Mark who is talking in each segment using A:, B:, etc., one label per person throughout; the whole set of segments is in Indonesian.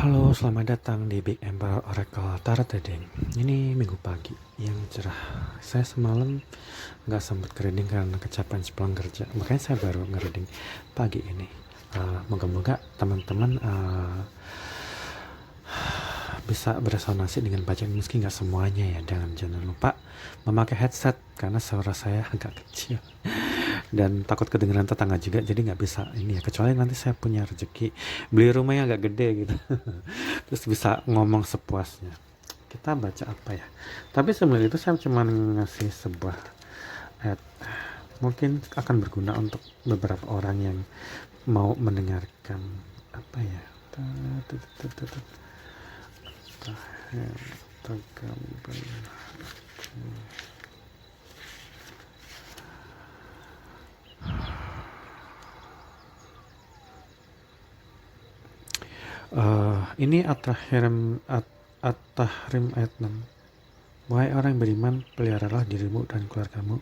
A: Halo, selamat datang di Big Emperor Oracle Tarot Reading. Ini minggu pagi yang cerah. Saya semalam nggak sempat reading karena kecapean sepulang kerja. Makanya saya baru nge-reading pagi ini. Moga-moga teman-teman bisa beresonansi dengan bacaan meski nggak semuanya ya. Jangan lupa memakai headset karena suara saya agak kecil dan takut kedengeran tetangga juga, jadi nggak bisa ini ya, kecuali nanti saya punya rezeki beli rumah yang agak gede gitu terus bisa ngomong sepuasnya. Kita baca apa ya, tapi sebelum itu saya cuma ngasih sebuah ayat, mungkin akan berguna untuk beberapa orang yang mau mendengarkan. Apa ya, ini At-Tahrim ayat 6. Wahai orang yang beriman, peliharalah dirimu dan keluargamu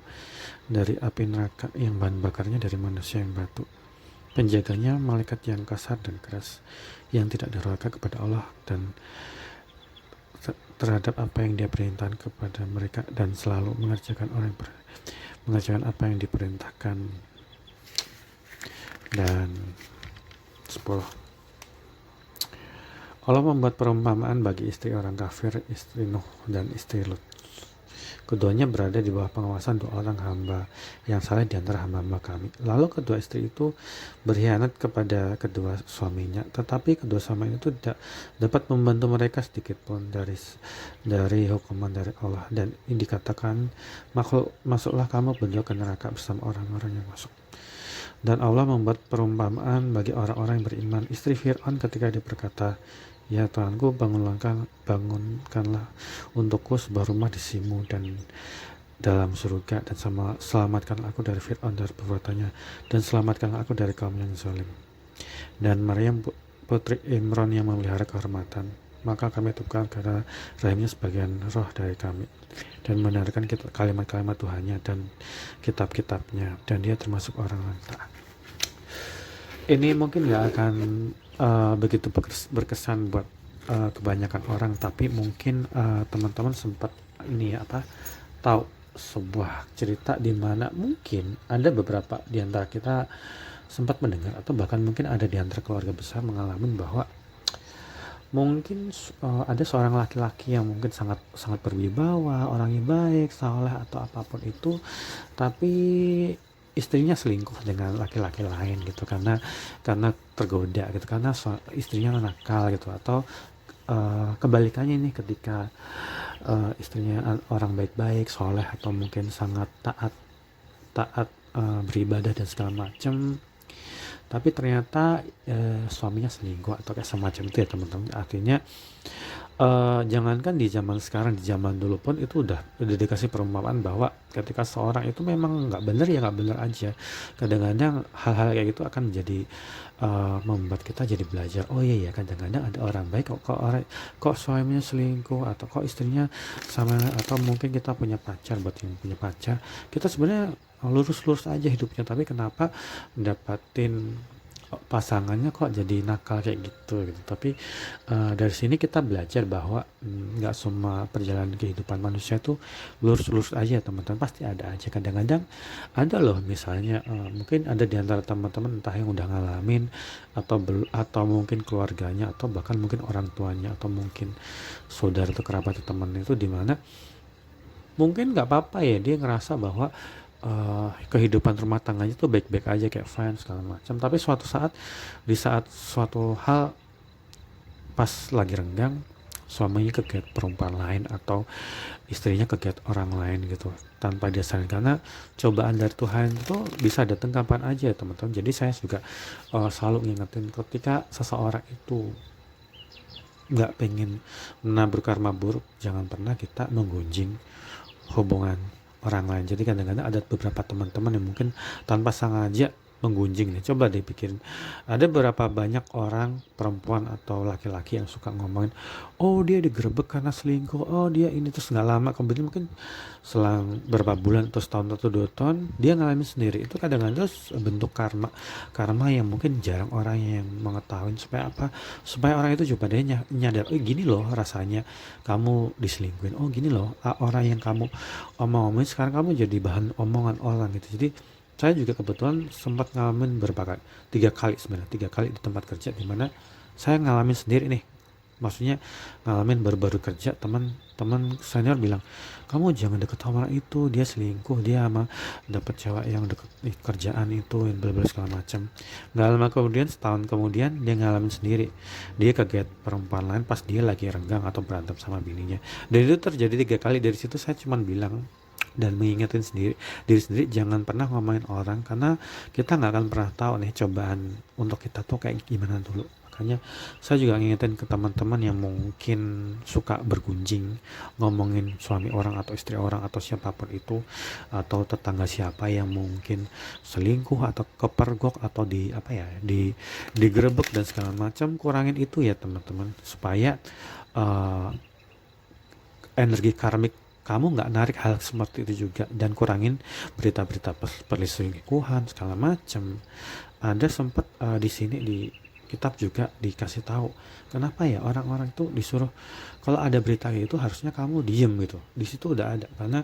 A: dari api neraka yang bahan bakarnya dari manusia yang batu. Penjaganya malaikat yang kasar dan keras, yang tidak derhaka kepada Allah dan terhadap apa yang dia perintahkan kepada mereka, dan selalu mengerjakan apa yang diperintahkan. Dan 10. Allah membuat perumpamaan bagi istri orang kafir, istri Nuh dan istri Lut. Keduanya berada di bawah pengawasan dua orang hamba yang saleh di antara hamba-hamba kami. Lalu kedua istri itu berkhianat kepada kedua suaminya, tetapi kedua suami itu tidak dapat membantu mereka sedikit pun dari hukuman dari Allah. Dan dikatakan, masuklah kamu berdua ke neraka bersama orang-orang yang masuk. Dan Allah membuat perumpamaan bagi orang-orang yang beriman. Istri Fir'aun ketika dia berkata, ya Tuanku, bangunkanlah untukku sebuah rumah di Simu dan dalam surga, dan selamatkanlah aku dari Fir'aun dari perbuatannya, dan selamatkanlah aku dari kaum yang zalim. Dan Maryam putri Imran yang memelihara kehormatan, maka kami tetapkan karena rahimnya sebagian roh dari kami, dan mendengarkan kalimat-kalimat Tuhannya dan kitab-kitabnya, dan dia termasuk orang yang taat. Ini mungkin nggak akan begitu berkesan buat kebanyakan orang, tapi mungkin teman-teman sempat tahu sebuah cerita di mana mungkin ada beberapa di antara kita sempat mendengar, atau bahkan mungkin ada di antara keluarga besar mengalami bahwa mungkin ada seorang laki-laki yang mungkin sangat berwibawa, orangnya baik, saleh atau apapun itu, tapi istrinya selingkuh dengan laki-laki lain gitu, karena tergoda gitu, karena istrinya nakal gitu. Atau kebalikannya nih, ketika istrinya orang baik-baik, soleh, atau mungkin sangat taat beribadah dan segala macam, tapi ternyata suaminya selingkuh atau kayak semacam itu ya teman-teman. Artinya jangankan di zaman sekarang, di zaman dulu pun itu udah dikasih perumpamaan bahwa ketika seorang itu memang nggak bener ya nggak bener aja. Kadang-kadang hal-hal kayak gitu akan jadi membuat kita jadi belajar, oh iya ya, kadang-kadang ada orang baik kok suaminya selingkuh, atau kok istrinya sama, atau mungkin kita punya pacar, buat yang punya pacar, kita sebenarnya lurus-lurus aja hidupnya, tapi kenapa dapatin pasangannya kok jadi nakal kayak gitu. Tapi dari sini kita belajar bahwa nggak semua perjalanan kehidupan manusia tuh lurus-lurus aja teman-teman, pasti ada aja. Kadang-kadang ada loh, misalnya mungkin ada di antara teman-teman entah yang udah ngalamin atau mungkin keluarganya, atau bahkan mungkin orang tuanya, atau mungkin saudara atau kerabat atau teman itu, dimana mungkin nggak apa-apa ya dia ngerasa bahwa kehidupan rumah tangganya tuh baik-baik aja, kayak fine segala macam, tapi di saat suatu hal pas lagi renggang, suaminya kegiat perempuan lain atau istrinya kegiat orang lain gitu tanpa dia sadar, karena cobaan dari Tuhan itu bisa datang kapan aja ya teman-teman. Jadi saya juga selalu ngingetin, ketika seseorang itu nggak pengen menabur karma buruk, jangan pernah kita menggunjing hubungan orang lain. Jadi kadang-kadang ada beberapa teman-teman yang mungkin tanpa sengaja menggunjing nih. Coba deh pikirin. Ada berapa banyak orang, perempuan atau laki-laki yang suka ngomongin, oh dia digerebek karena selingkuh, oh dia ini, terus nggak lama kemudian mungkin selang berapa bulan atau setahun atau 2 tahun dia ngalamin sendiri. Itu kadang-kadang bentuk karma, karma yang mungkin jarang orang yang mengetahui. Supaya apa? Supaya orang itu juga dia nyadar, oh gini loh rasanya kamu diselingkuhin, oh gini loh orang yang kamu omong-omongin sekarang kamu jadi bahan omongan orang gitu. Jadi saya juga kebetulan sempat ngalamin berapa kali, 3 kali sebenarnya, 3 kali di tempat kerja di mana saya ngalamin sendiri nih. Maksudnya ngalamin baru-baru kerja, teman-teman senior bilang, kamu jangan deket sama orang itu, dia selingkuh, dia sama dapet cewek yang deket di kerjaan itu, yang bla segala macam. Nggak lama kemudian, setahun kemudian dia ngalamin sendiri, dia kaget perempuan lain pas dia lagi renggang atau berantem sama bininya. Dan itu terjadi 3 kali. Dari situ saya cuman bilang dan mengingatin diri sendiri, jangan pernah ngomongin orang karena kita nggak akan pernah tahu nih cobaan untuk kita tuh kayak gimana dulu. Makanya saya juga ngingetin ke teman-teman yang mungkin suka bergunjing ngomongin suami orang atau istri orang atau siapapun itu, atau tetangga siapa yang mungkin selingkuh atau kepergok atau digerebek dan segala macam, kurangin itu ya teman-teman, supaya uh, energi karmik kamu nggak narik hal seperti itu juga. Dan kurangin berita-berita perselingkuhan segala macam. Ada sempat di sini di kitab juga dikasih tahu kenapa ya orang-orang itu disuruh kalau ada berita itu harusnya kamu diem gitu. Di situ udah ada, karena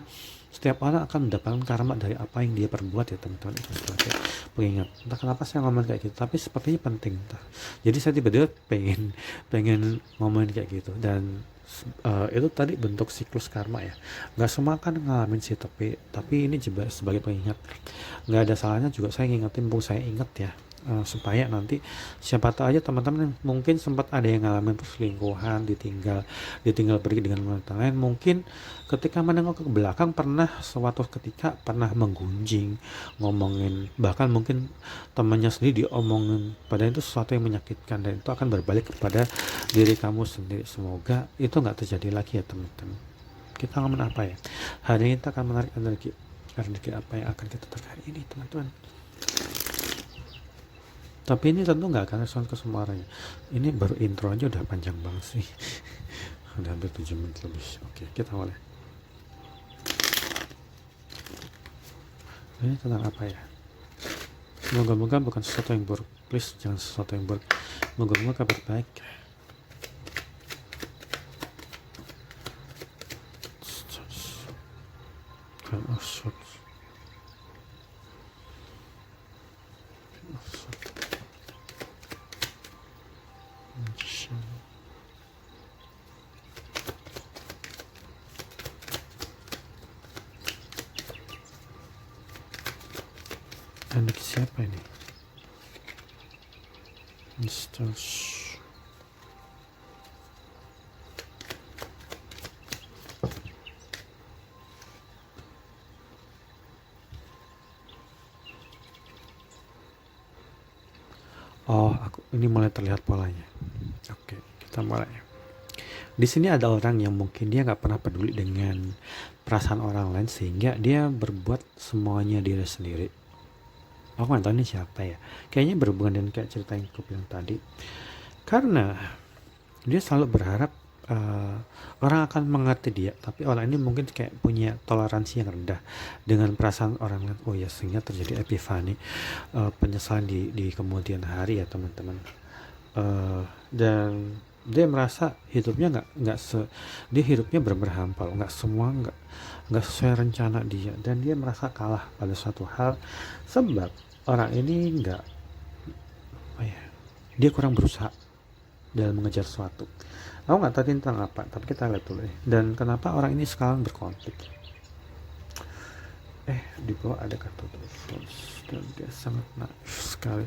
A: setiap orang akan mendapatkan karma dari apa yang dia perbuat ya teman-teman. Itu sebagai pengingat. Entah kenapa saya ngomong kayak gitu, tapi sepertinya penting. Jadi saya tiba-tiba pengen ngomongin kayak gitu. Dan itu tadi bentuk siklus karma ya. Nggak semua kan ngalamin sih, tapi ini juga sebagai pengingat. Nggak ada salahnya juga saya ngingetin, saya ingat ya, supaya nanti siapa tahu aja teman-teman yang mungkin sempat ada yang ngalamin perselingkuhan, ditinggal pergi dengan wanita lain, mungkin ketika menengok ke belakang pernah suatu ketika pernah menggunjing, ngomongin, bahkan mungkin temannya sendiri diomongin, padahal itu sesuatu yang menyakitkan dan itu akan berbalik kepada diri kamu sendiri. Semoga itu nggak terjadi lagi ya teman-teman. Kita ngomong apa ya, hari ini kita akan menarik energi apa yang akan kita terkait ini teman-teman. Tapi ini tentu nggak akan respon ke semua orangnya. Ini baru intro aja udah panjang banget sih. Udah hampir 7 menit lebih. Oke, kita mulai. Ini tentang apa ya? Moga-moga bukan sesuatu yang buruk. Please jangan sesuatu yang buruk. Moga-moga kabar baik. Anak siapa ini? Oh, ini mulai terlihat polanya. Oke, kita mulai. Di sini ada orang yang mungkin dia nggak pernah peduli dengan perasaan orang lain sehingga dia berbuat semuanya diri sendiri. Aku nggak tahu ini siapa ya. Kayaknya berhubungan dengan kayak cerita yang aku bilang tadi. Karena dia selalu berharap orang akan mengerti dia, tapi orang ini mungkin kayak punya toleransi yang rendah dengan perasaan orang lain. Oh ya, sehingga terjadi epifani, penyesalan di kemudian hari ya teman-teman. Dan dia merasa hidupnya dia hidupnya benar-benar hampa, nggak sesuai rencana dia, dan dia merasa kalah pada suatu hal sebab orang ini dia kurang berusaha dalam mengejar sesuatu. Aku nggak tahu tentang apa, tapi kita lihat dulu ya. Dan kenapa orang ini sekarang berkonflik? Di bawah ada kata terus, dan dia sangat naif sekali.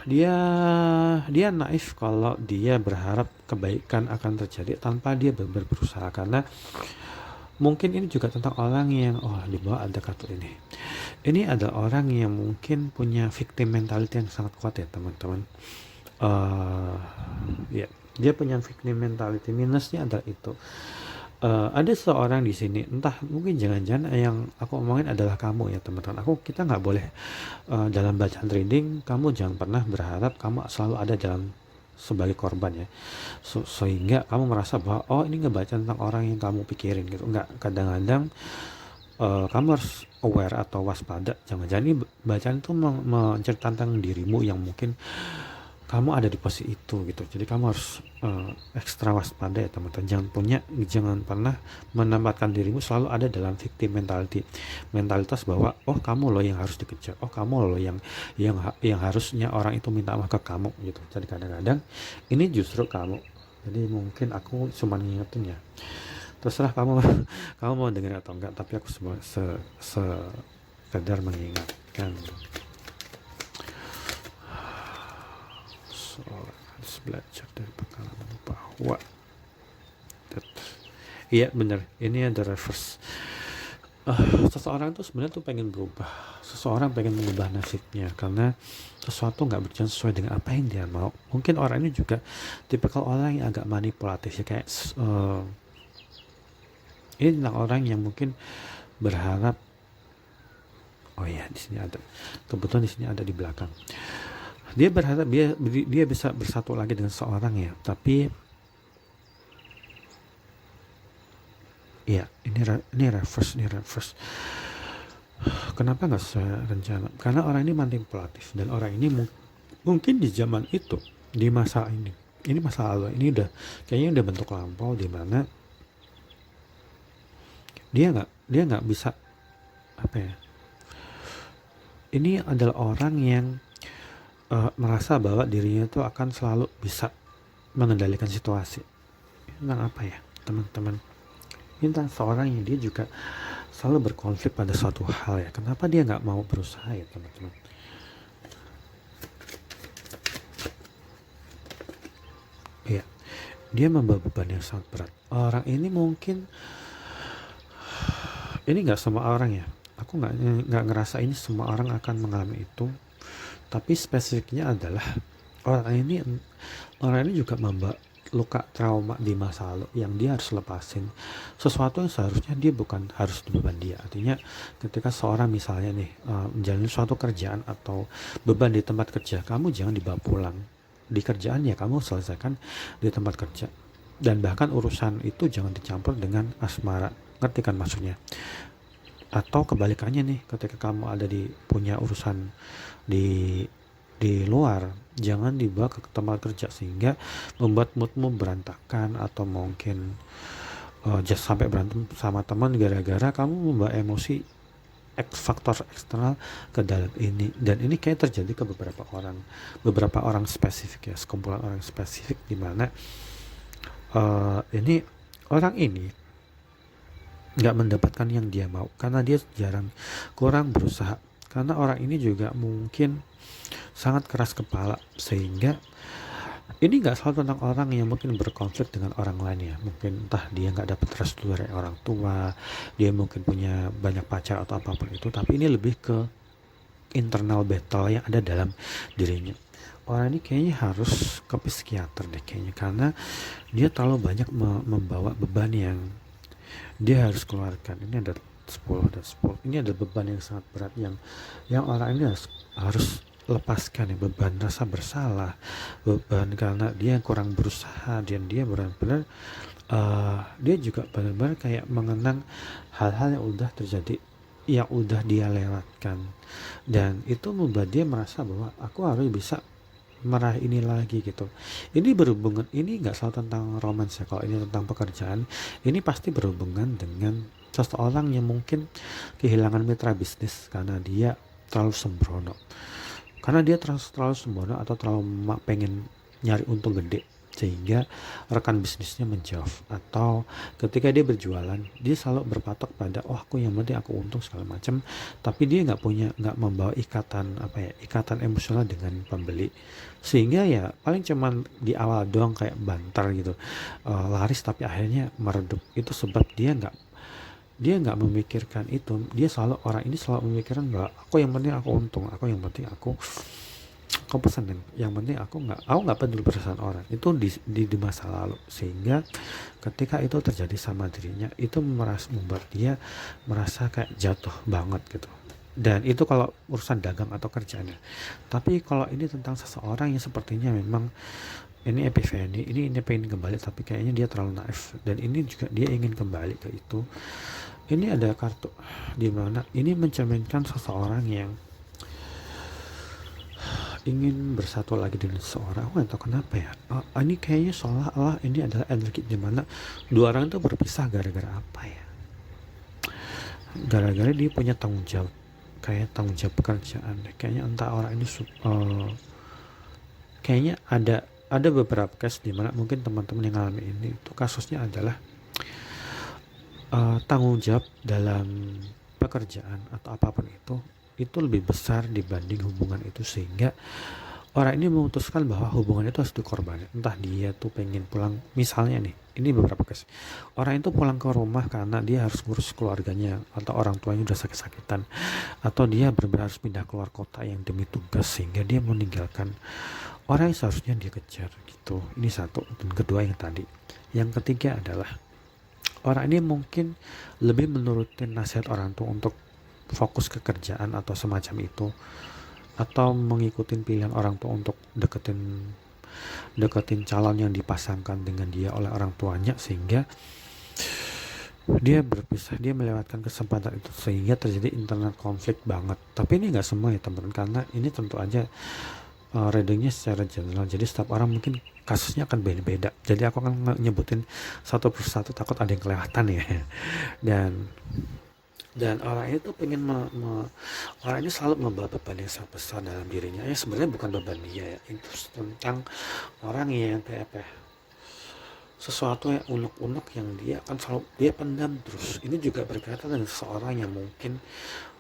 A: Dia naif kalau dia berharap kebaikan akan terjadi tanpa dia berusaha, karena mungkin ini juga tentang orang yang di bawah ada kartu ini. Ini ada orang yang mungkin punya victim mentality yang sangat kuat ya teman-teman. Dia punya victim mentality. Minusnya adalah itu. Ada seseorang di sini, entah mungkin jangan-jangan yang aku omongin adalah kamu ya teman-teman. Kita nggak boleh dalam bacaan reading, kamu jangan pernah berharap kamu selalu ada dalam sebagai korban ya. Sehingga kamu merasa bahwa oh ini ngebaca tentang orang yang kamu pikirin gitu. Enggak, kadang-kadang kamu harus aware atau waspada. Jangan-jangan ini bacaan itu menceritakan tentang dirimu yang mungkin kamu ada di posisi itu gitu. Jadi kamu harus ekstra waspada ya teman-teman. Jangan pernah menempatkan dirimu selalu ada dalam victim mentality. Mentalitas bahwa oh kamu loh yang harus dikejar. Oh kamu loh yang harusnya orang itu minta maaf ke kamu gitu. Jadi kadang-kadang ini justru kamu. Jadi mungkin aku cuma ngingetin ya. Terserah kamu kamu mau dengerin atau enggak, tapi aku sekedar mengingatkan. Seorang harus belajar dari pengalaman bahwa iya bener, ini ada reverse. Seseorang tuh sebenarnya tuh pengen berubah, seseorang pengen mengubah nasibnya karena sesuatu nggak berjalan sesuai dengan apa yang dia mau. Mungkin orang ini juga tipikal orang yang agak manipulatif ya, kayak ini tentang orang yang mungkin berharap oh ya di sini ada, kebetulan di sini ada di belakang. Dia berharap dia bisa bersatu lagi dengan seorang ya, tapi ya ini reverse. Kenapa nggak sesuai rencana? Karena orang ini manipulatif dan orang ini mungkin di zaman itu, di masa ini masa lalu, ini kayaknya udah bentuk lampau di mana dia nggak bisa apa ya? Ini adalah orang yang merasa bahwa dirinya itu akan selalu bisa mengendalikan situasi. Tentang apa ya teman-teman? Ini tentang seorang yang dia juga selalu berkonflik pada suatu hal ya. Kenapa dia nggak mau berusaha ya teman-teman? Iya, dia membawa beban yang sangat berat. Orang ini mungkin ini nggak semua orang ya. Aku nggak ngerasa ini semua orang akan mengalami itu. Tapi spesifiknya adalah orang ini juga membawa luka trauma di masa lalu yang dia harus lepasin. Sesuatu yang seharusnya dia bukan harus beban dia. Artinya ketika seorang misalnya nih menjalani suatu kerjaan atau beban di tempat kerja, kamu jangan dibawa pulang. Di kerjaan ya kamu selesaikan di tempat kerja. Dan bahkan urusan itu jangan dicampur dengan asmara. Ngerti kan maksudnya? Atau kebalikannya nih, ketika kamu ada punya urusan di luar, jangan dibawa ke tempat kerja sehingga membuat moodmu berantakan atau mungkin just sampai berantem sama teman gara-gara kamu membawa emosi faktor eksternal ke dalam ini. Dan ini kayak terjadi ke beberapa orang spesifik ya, sekumpulan orang spesifik di mana ini orang ini nggak mendapatkan yang dia mau karena dia kurang berusaha. Karena orang ini juga mungkin sangat keras kepala sehingga ini nggak selalu tentang orang yang mungkin berkonflik dengan orang lain ya. Mungkin entah dia nggak dapat restu dari orang tua, dia mungkin punya banyak pacar atau apapun itu, tapi ini lebih ke internal battle yang ada dalam dirinya. Orang ini kayaknya harus ke psikiater deh kayaknya, karena dia terlalu banyak membawa beban yang dia harus keluarkan. Ini ada 10. Ini ada beban yang sangat berat yang orang ini harus lepaskan ya, beban rasa bersalah, beban karena dia kurang berusaha dan dia benar-benar dia juga benar-benar kayak mengenang hal-hal yang udah terjadi, yang udah dia lewatkan, dan itu membuat dia merasa bahwa aku harus bisa meraih ini lagi gitu. Ini berhubungan, ini nggak selalu tentang romance ya. Kalau ini tentang pekerjaan, ini pasti berhubungan dengan seseorang yang mungkin kehilangan mitra bisnis karena dia terlalu sembrono. Karena dia terlalu sembrono atau terlalu pengen nyari untung gede sehingga rekan bisnisnya menjauh. Atau ketika dia berjualan, dia selalu berpatok pada aku yang penting aku untung segala macam, tapi dia nggak membawa ikatan emosional dengan pembeli, sehingga ya paling cuman di awal doang kayak banter gitu, laris tapi akhirnya meredup. Itu sebab dia nggak memikirkan itu. Orang ini selalu memikirkan bahwa aku yang penting aku untung, aku yang penting aku kau pesenin, yang penting aku nggak peduli perasaan orang itu di masa lalu, sehingga ketika itu terjadi sama dirinya itu membuat dia merasa kayak jatuh banget gitu. Dan itu kalau urusan dagang atau kerjanya. Tapi kalau ini tentang seseorang yang sepertinya memang ini epifeni, ini pengen kembali tapi kayaknya dia terlalu naif, dan ini juga dia ingin kembali ke itu. Ini ada kartu di mana ini mencerminkan seseorang yang ingin bersatu lagi dengan seseorang. Aku nggak tahu kenapa ya. Ini kayaknya seolah-olah ini adalah energi di mana dua orang itu berpisah gara-gara apa ya? Gara-gara dia punya tanggung jawab, kayak tanggung jawab pekerjaan. Kayaknya entah orang ini kayaknya ada beberapa case di mana mungkin teman-teman yang ngalami ini itu kasusnya adalah tanggung jawab dalam pekerjaan atau apapun itu lebih besar dibanding hubungan itu, sehingga orang ini memutuskan bahwa hubungan itu harus dikorbankan. Entah dia tuh pengen pulang, misalnya nih, ini beberapa case, orang itu pulang ke rumah karena dia harus ngurus keluarganya atau orang tuanya udah sakit-sakitan, atau dia benar-benar harus pindah keluar kota yang demi tugas, sehingga dia meninggalkan orang yang seharusnya dia kejar gitu. Ini satu. Dan kedua yang tadi, yang ketiga adalah orang ini mungkin lebih menurutin nasihat orang tua untuk fokus ke kerjaan atau semacam itu, atau mengikuti pilihan orang tua untuk deketin calon yang dipasangkan dengan dia oleh orang tuanya, sehingga dia berpisah, dia melewatkan kesempatan itu, sehingga terjadi internal konflik banget. Tapi ini nggak semua ya teman-teman, karena ini tentu aja readingnya secara general, jadi setiap orang mungkin kasusnya akan beda-beda, jadi aku akan nyebutin satu persatu, takut ada yang kelewatan ya. Dan orang itu pengen orang ini selalu membawa beban yang sangat besar dalam dirinya. Ya sebenarnya bukan beban dia ya, itu tentang orang yang kayak apa ya, sesuatu yang unek-unek yang dia akan selalu dia pendam terus. Ini juga berkaitan dengan seseorang yang mungkin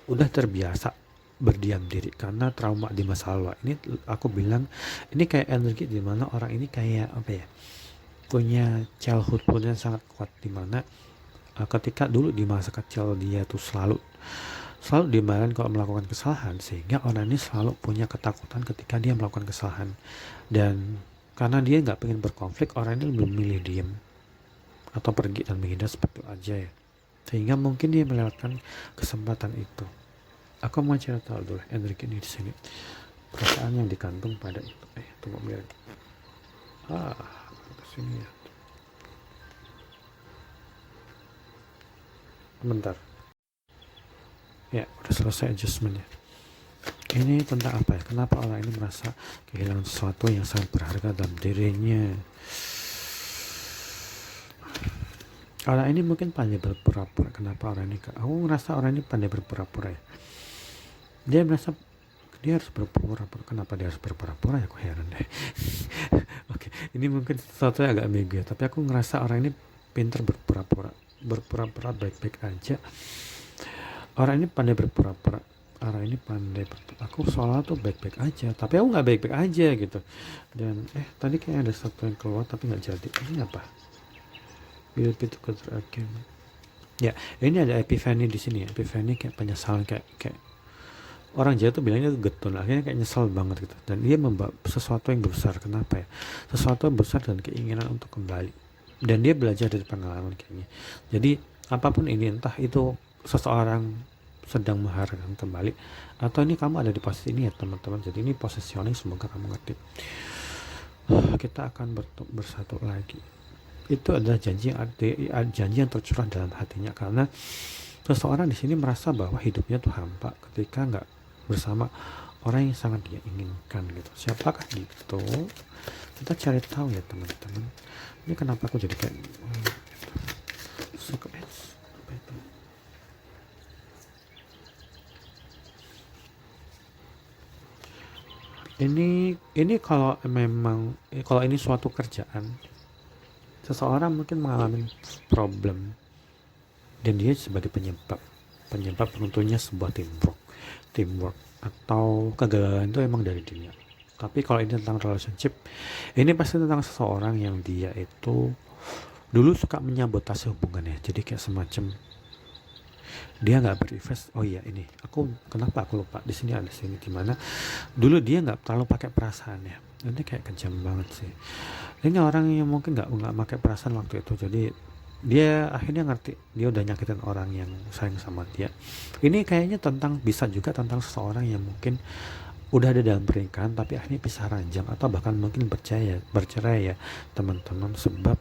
A: udah terbiasa berdiam diri karena trauma di masa lalu. Ini aku bilang ini kayak energi di mana orang ini kayak apa ya, punya childhood yang sangat kuat, di mana ketika dulu di masa kecil dia tuh selalu dimarahin kalau melakukan kesalahan, sehingga orang ini selalu punya ketakutan ketika dia melakukan kesalahan. Dan karena dia nggak pengen berkonflik, orang ini lebih memilih diem atau pergi dan menghindar seperti itu aja ya, sehingga mungkin dia melewatkan kesempatan itu. Aku mau cerita dulu energi ini di sini, perasaan yang dikantung pada itu. Tunggu mirip. Kesini ya. Bentar. Ya, udah selesai adjustmentnya. Ini tentang apa ya? Kenapa orang ini merasa kehilangan sesuatu yang sangat berharga dalam dirinya? Orang ini mungkin pandai berpura-pura. Kenapa orang ini? Aku ngerasa orang ini pandai berpura-pura ya. Dia merasa dia harus berpura-pura. Kenapa dia harus berpura-pura ya? Aku heran deh. Oke, ini mungkin sesuatu yang agak ambigu ya. Tapi aku ngerasa orang ini pintar berpura-pura baik-baik aja. Orang ini pandai berpura-pura. Aku soalnya tuh baik-baik aja, tapi aku nggak baik-baik aja gitu. Dan tadi kayak ada satu yang keluar tapi nggak jadi. Ini apa? Will be together again. Ya, ini ada epifani di sini ya. Epifani kayak penyesalan, kayak orang Jawa tuh bilangnya tuh getun, akhirnya kayak nyesel banget gitu. Dan dia membawa sesuatu yang besar. Kenapa ya? Sesuatu yang besar dan keinginan untuk kembali. Dan dia belajar dari pengalaman kayaknya. Jadi apapun ini, entah itu seseorang sedang mengharapkan kembali, atau ini kamu ada di posisi ini ya teman-teman. Jadi ini positioning, semoga kamu ngerti. Kita akan bersatu lagi. Itu adalah janji yang tercurah dalam hatinya, karena seseorang di sini merasa bahwa hidupnya tuh hampa ketika nggak bersama orang yang sangat dia inginkan gitu. Siapakah gitu? Kita cari tahu ya teman-teman. Ini kenapa aku jadi kayak suka apa itu? Ini kalau memang kalau ini suatu kerjaan, seseorang mungkin mengalami problem dan dia sebagai penyebab tentunya sebuah teamwork atau kegagalan itu emang dari dia. Tapi kalau ini tentang relationship, ini pasti tentang seseorang yang dia itu dulu suka menyabotase hubungannya. Jadi kayak semacam Dia nggak berinvest. Oh iya, ini kenapa aku lupa, di sini ada sini dimana dulu dia nggak terlalu pakai perasaannya. Ini kayak kejam banget sih. Ini orang yang mungkin nggak pakai perasaan waktu itu, jadi dia akhirnya ngerti dia udah nyakitin orang yang sayang sama dia. Ini kayaknya bisa juga tentang seseorang yang mungkin udah ada dalam pernikahan tapi akhirnya pisah ranjang atau bahkan mungkin bercerai ya teman-teman, sebab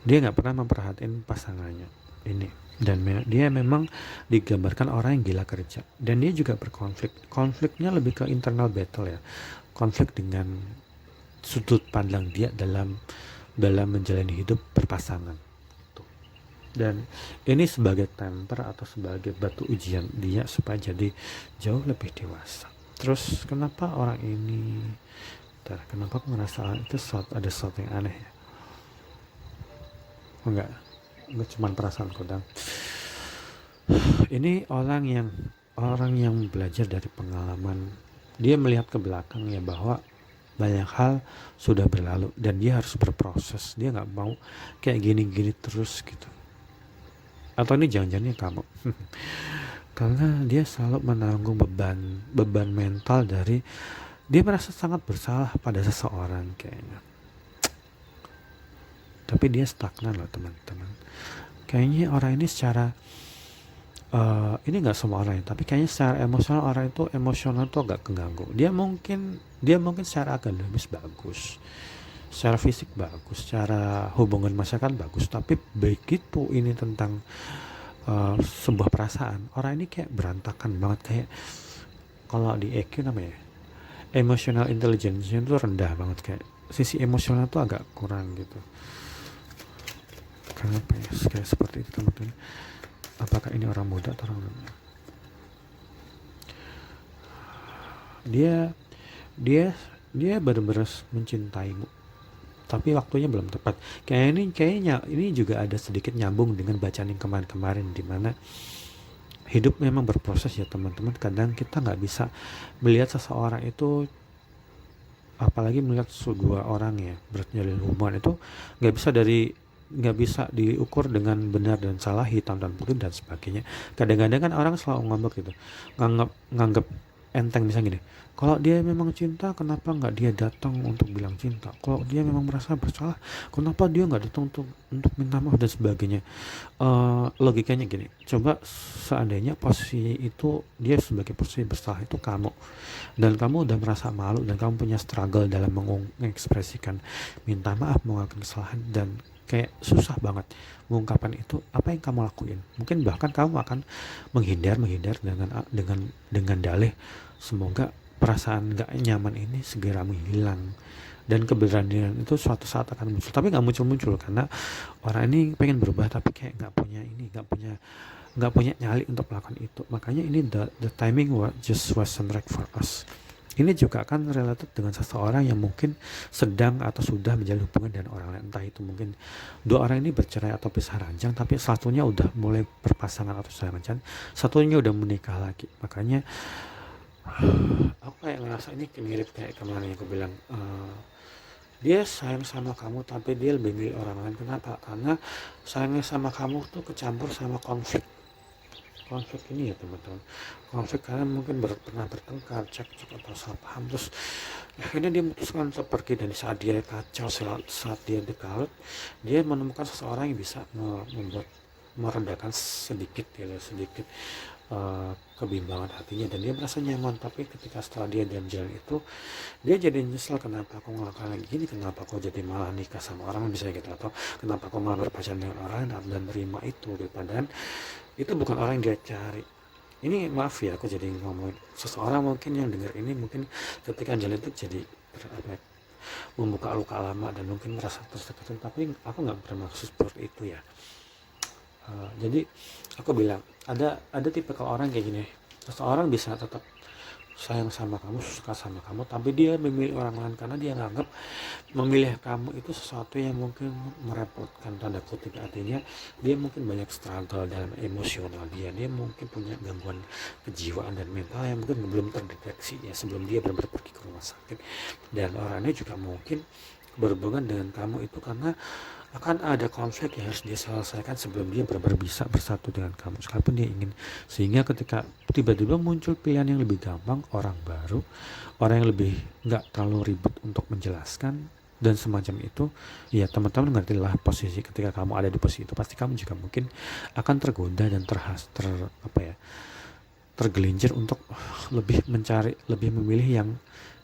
A: dia nggak pernah memperhatiin pasangannya ini. Dan dia memang digambarkan orang yang gila kerja, dan dia juga konfliknya lebih ke internal battle ya, konflik dengan sudut pandang dia dalam menjalani hidup berpasangan. Dan ini sebagai temper atau sebagai batu ujian dia supaya jadi jauh lebih dewasa. Terus kenapa orang ini, kenapa aku ngerasa itu ada sesuatu yang aneh ya? Enggak cuma perasaan kodang. Ini orang yang belajar dari pengalaman. Dia melihat ke belakang ya, bahwa banyak hal sudah berlalu dan dia harus berproses. Dia nggak mau kayak gini-gini terus gitu. Atau ini jangan-jangan kamu karena dia selalu menanggung beban mental dari dia merasa sangat bersalah pada seseorang kayaknya, tapi dia stagnan loh teman-teman. Kayaknya orang ini secara ini nggak semua orang, tapi kayaknya secara emosional orang itu tuh agak keganggu. Dia mungkin secara akademis bagus, secara fisik bagus, secara hubungan masyarakat bagus, tapi begitu ini tentang sebuah perasaan, orang ini kayak berantakan banget. Kayak kalau di EQ namanya emotional intelligence itu rendah banget, kayak sisi emosional tuh agak kurang gitu. Kenapa ya kayak seperti itu teman-teman? Apakah ini orang muda atau orang muda? Dia benar-benar mencintaimu, tapi waktunya belum tepat. Kayaknya ini juga ada sedikit nyambung dengan bacaan yang kemarin-kemarin, di mana hidup memang berproses ya teman-teman. Kadang kita nggak bisa melihat seseorang itu, apalagi melihat dua orang ya berjalin hubungan itu nggak bisa diukur dengan benar dan salah, hitam dan putih dan sebagainya. Kadang-kadang kan orang selalu ngambek gitu, nganggap enteng. Misalnya gini, kalau dia memang cinta, kenapa nggak dia datang untuk bilang cinta? Kalau dia memang merasa bersalah, kenapa dia nggak datang untuk minta maaf dan sebagainya? Logikanya gini, coba seandainya posisi itu, dia sebagai posisi bersalah itu kamu, dan kamu udah merasa malu dan kamu punya struggle dalam mengekspresikan minta maaf, mengakui kesalahan, dan kayak susah banget mengungkapkan itu, apa yang kamu lakuin? Mungkin bahkan kamu akan menghindar dengan dalih semoga perasaan gak nyaman ini segera menghilang, dan keberanian itu suatu saat akan muncul. Tapi gak muncul karena orang ini pengen berubah tapi kayak gak punya nyali untuk melakukan itu. Makanya ini the timing just wasn't right for us. Ini juga kan related dengan seseorang yang mungkin sedang atau sudah menjalin hubungan dengan orang lain. Entah itu mungkin dua orang ini bercerai atau pisah ranjang, tapi satunya udah mulai berpasangan atau pisah ranjang, satunya udah menikah lagi. Makanya aku kayak ngerasa ini mirip kayak kemarin yang aku bilang, dia sayang sama kamu tapi dia lebih milih orang lain. Kenapa? Karena sayangnya sama kamu tuh kecampur sama konflik ini ya teman-teman. Konflik kalian mungkin pernah bertengkar, cekcok atau salah paham, terus akhirnya dia memutuskan untuk pergi. Dan saat dia kacau, saat dia dekalut, dia menemukan seseorang yang bisa meredakan sedikit kebimbangan hatinya, dan dia merasa nyaman. Tapi ketika setelah dia dalam jalan itu, dia jadi nyesel, kenapa aku ngelakuin lagi gini, kenapa aku jadi malah nikah sama orang bisa gitu, atau kenapa aku malah berpacaran dengan orang lain dan terima itu gitu. Padahal itu bukan orang yang dia cari. Ini maaf ya, aku jadi ngomongin seseorang mungkin yang dengar ini, mungkin ketika jalan itu jadi membuka luka lama dan mungkin merasa tertekan, tapi aku nggak bermaksud seperti itu ya. Jadi aku bilang ada tipe kalau orang kayak gini, seseorang bisa tetap sayang sama kamu, suka sama kamu, tapi dia memilih orang lain karena dia nganggap memilih kamu itu sesuatu yang mungkin merepotkan, tanda kutip. Artinya dia mungkin banyak struggle dalam emosional dia mungkin punya gangguan kejiwaan dan mental yang mungkin belum terdeteksi ya sebelum dia benar-benar pergi ke rumah sakit. Dan orang ini juga mungkin berhubungan dengan kamu itu karena akan ada konflik yang harus dia selesaikan sebelum dia benar-benar bisa bersatu dengan kamu sekalipun dia ingin. Sehingga ketika tiba-tiba muncul pilihan yang lebih gampang, orang baru, orang yang lebih nggak terlalu ribet untuk menjelaskan dan semacam itu, ya teman-teman ngertilah posisi ketika kamu ada di posisi itu, pasti kamu juga mungkin akan tergoda dan tergelincir untuk lebih mencari, lebih memilih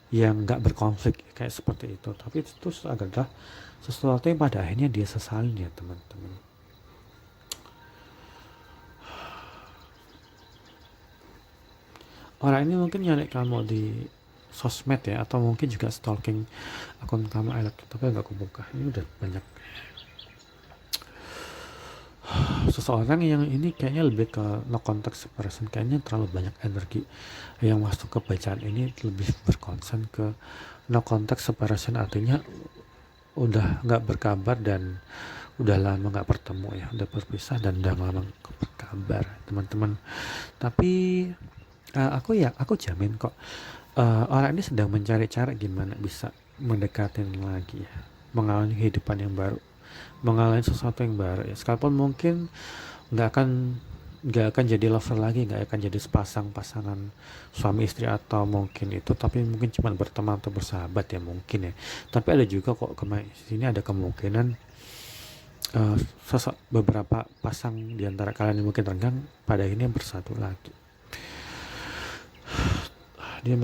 A: yang nggak berkonflik kayak seperti itu. Tapi itu adalah sesuatu yang pada akhirnya dia sesalin ya teman-teman. Orang ini mungkin nyari kamu di sosmed ya, atau mungkin juga stalking akun kamu elektronik, tapi nggak kebuka. Ini udah banyak. Seseorang yang ini kayaknya lebih ke no context person, kayaknya terlalu banyak energi yang masuk ke bacaan ini, lebih berkonsen ke no context person, artinya udah nggak berkabar dan udah lama nggak bertemu ya, udah berpisah dan udah lama nggak berkabar teman-teman. Tapi aku jamin kok orang ini sedang mencari cara gimana bisa mendekatin lagi ya, mengalami kehidupan yang baru, mengalami sesuatu yang baru ya, sekalipun mungkin nggak akan jadi lover lagi, nggak akan jadi pasangan suami istri atau mungkin itu, tapi mungkin cuma berteman atau bersahabat ya mungkin ya. Tapi ada juga kok sini ada kemungkinan beberapa pasang di antara kalian yang mungkin renggang pada ini bersatu lagi. Dia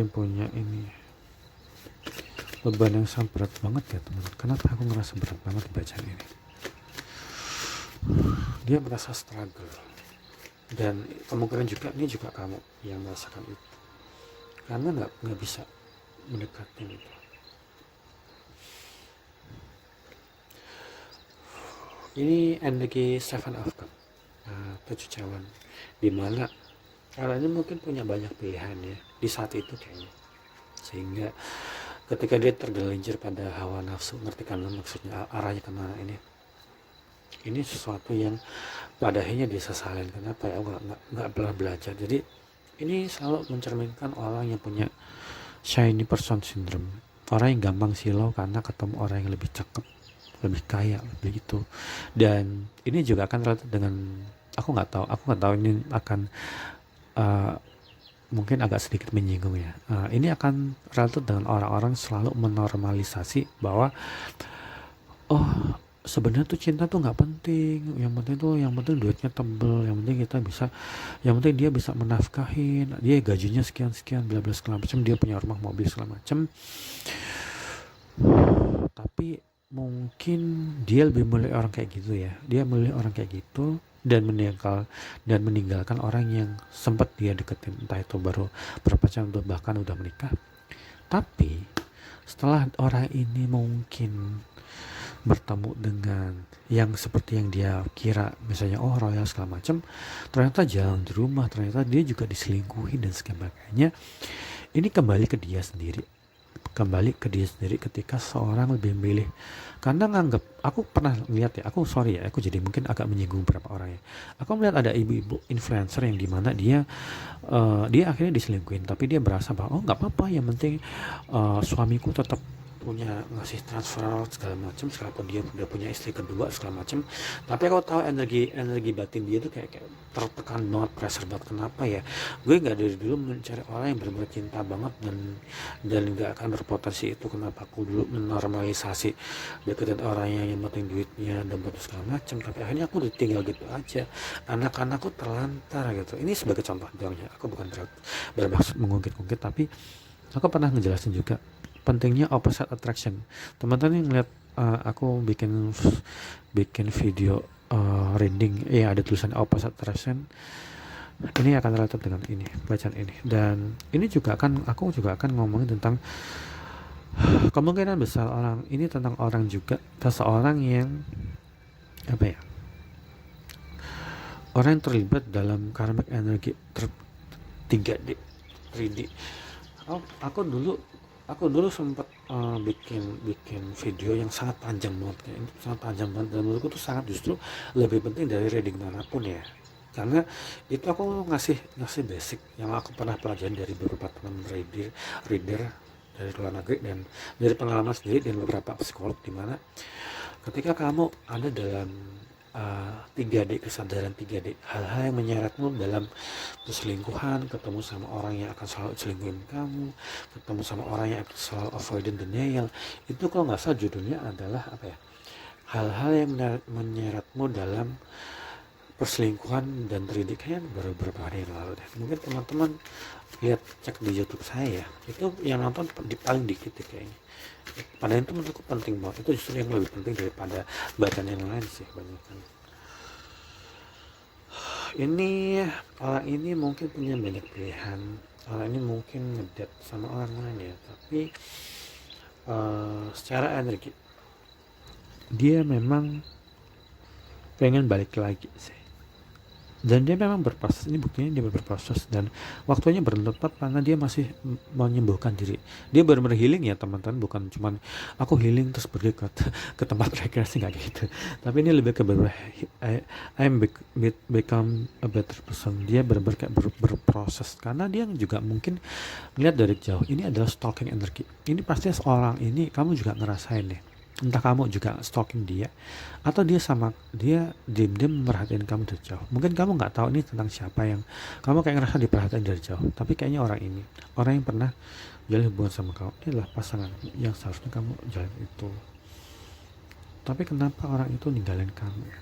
A: punya ini beban yang sangat berat banget ya teman. Kenapa aku ngerasa berat banget bacaan ini? Dia merasa struggle, dan kemungkinan juga ini juga kamu yang merasakan itu karena nggak bisa mendekati itu. Ini energi Seven of Cups, 7 cawan, dimana kalian ini mungkin punya banyak pilihan ya di saat itu kayaknya, sehingga ketika dia tergelincir pada hawa nafsu, ngerti kan maksudnya arahnya kemana ini sesuatu yang pada akhirnya disesalin. Kenapa ya nggak pernah belajar. Jadi ini selalu mencerminkan orang yang punya shiny person syndrome, orang yang gampang silau karena ketemu orang yang lebih cakep, lebih kaya, begitu. Dan ini juga akan relatif dengan, aku nggak tahu ini akan mungkin agak sedikit menyinggung ya. Ini akan relatif dengan orang-orang selalu menormalisasi bahwa sebenarnya tuh cinta tuh nggak penting, yang penting duitnya tebel, yang penting dia bisa menafkahin, dia gajinya sekian bla bla segala macam, dia punya rumah mobil segala macam. Tapi mungkin dia lebih memilih orang kayak gitu ya, dia memilih orang kayak gitu dan meninggalkan orang yang sempat dia deketin, entah itu baru berpacaran atau bahkan udah menikah. Tapi setelah orang ini mungkin bertemu dengan yang seperti yang dia kira, misalnya royal segala macam, ternyata jalan di rumah, ternyata dia juga diselingkuhi dan sebagainya. Ini kembali ke dia sendiri ketika seorang lebih memilih, karena nganggap, aku pernah lihat ya, aku jadi mungkin agak menyinggung beberapa orang ya, aku melihat ada ibu-ibu influencer yang dimana dia akhirnya diselingkuhin, tapi dia berasa bahwa nggak apa-apa, yang penting suamiku tetap punya ngasih transfer segala macam, sekalipun dia udah punya istri kedua segala macam. Tapi aku tahu energi batin dia tuh kayak tertekan banget, pressure banget. Kenapa ya, gue nggak dari dulu mencari orang yang benar-benar cinta banget dan nggak akan berpotensi itu. Kenapa aku dulu menormalisasi deketin orang yang penting duitnya dan segala macam, tapi akhirnya aku ditinggal gitu aja, anak-anakku terlantar gitu. Ini sebagai contoh doang ya, aku bukan bermaksud mengungkit-ungkit, tapi aku pernah ngejelasin juga pentingnya opposite attraction. Teman-teman yang ngeliat aku bikin video reading ya, ada tulisan opposite attraction, ini akan relatif dengan ini bacaan ini. Dan ini juga aku juga akan ngomongin tentang kemungkinan besar orang ini, tentang orang juga seseorang yang orang yang terlibat dalam karmic energi 3D 3D. Aku dulu sempat bikin video yang sangat panjang banget, dan menurutku itu sangat justru lebih penting dari reading manapun ya, karena itu aku ngasih basic yang aku pernah pelajari dari beberapa teman reader dari luar negeri dan dari pengalaman sendiri dan beberapa psikolog, di mana ketika kamu ada dalam 3D, kesadaran 3D, hal-hal yang menyeretmu dalam perselingkuhan, ketemu sama orang yang akan selalu selingkuhin kamu, ketemu sama orang yang akan selalu avoidant denial, itu kalau nggak salah judulnya adalah apa ya, hal-hal yang menyeretmu dalam perselingkuhan dan 3D, kayaknya baru beberapa hari yang lalu deh. Mungkin teman-teman lihat, cek di YouTube saya, itu yang nonton paling dikit deh kayaknya. Padahal itu menurutku penting banget, itu justru yang lebih penting daripada bacaan yang lain sih banyak kan. Ini orang ini mungkin punya banyak pilihan, orang ini mungkin ngedate sama orang lain ya, tapi secara energi dia memang pengen balik lagi sih, dan dia memang berproses. Ini buktinya dia berproses dan waktunya belum tepat karena dia masih menyembuhkan diri. Dia benar-benar healing ya teman-teman, bukan cuman aku healing terus pergi ke tempat rekreasi, nggak gitu. Tapi ini lebih ke become a better person. Dia benar-benar kayak berproses karena dia juga mungkin lihat dari jauh, ini adalah stalking energi. Ini pasti seorang ini kamu juga ngerasain deh, entah kamu juga stalking dia atau dia diam-diam merhatiin kamu dari jauh. Mungkin kamu nggak tahu ini tentang siapa, yang kamu kayak ngerasa diperhatiin dari jauh, tapi kayaknya orang ini, orang yang pernah jalin hubungan sama kamu, ini adalah pasangan yang seharusnya kamu jalin itu. Tapi kenapa orang itu ninggalin kamu ya?